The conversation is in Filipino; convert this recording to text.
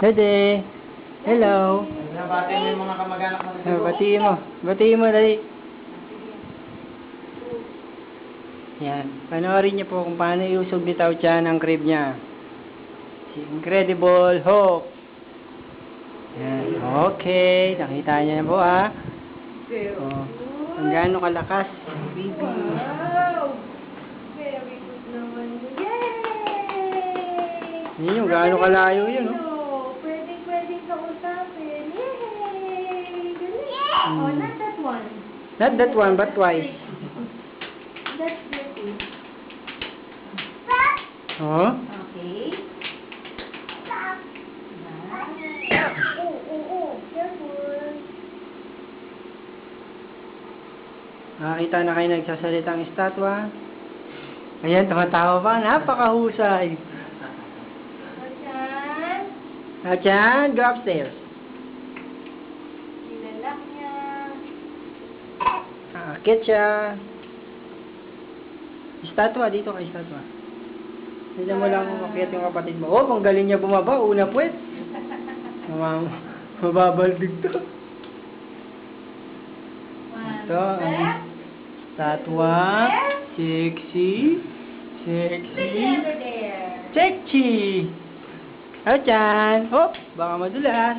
Dede. Hello. Nabati mo yung mga kamag-anak mo. Batiin mo. Batiin mo, dali. Yan. Panoorin niyo po kung paano iusog ni Tao-chan ang crib niya. Si Incredible Hulk. Yan. Okay. Nakita niya na po, ah. Oh. Ang gaano kalakas. Baby. Wow! Very good naman. Yay! Yan yung gaano kalayo yun, oh. Pwede kausapin. Yay! Galing! Oh, not that one. Not that one, but twice. That's pretty. Oh. Okay. Oh, careful. Nakakita na kayo nagsasalitang estatwa. Ayan, tumatawa pa. Napakahusay. Tao-chan. Tao-chan, go upstairs. Nilalak niya. Aakit siya. Estatwa, dito ka, estatwa. Hindi mo lang umakyat yung kapatid mo. Oh, kung galing niya bumaba, una puwet. Mababaldig to. Ito, ang estatwa. Sexy. Sexy. Together there. Sexy. Tao-chan. Hop, baka madulas.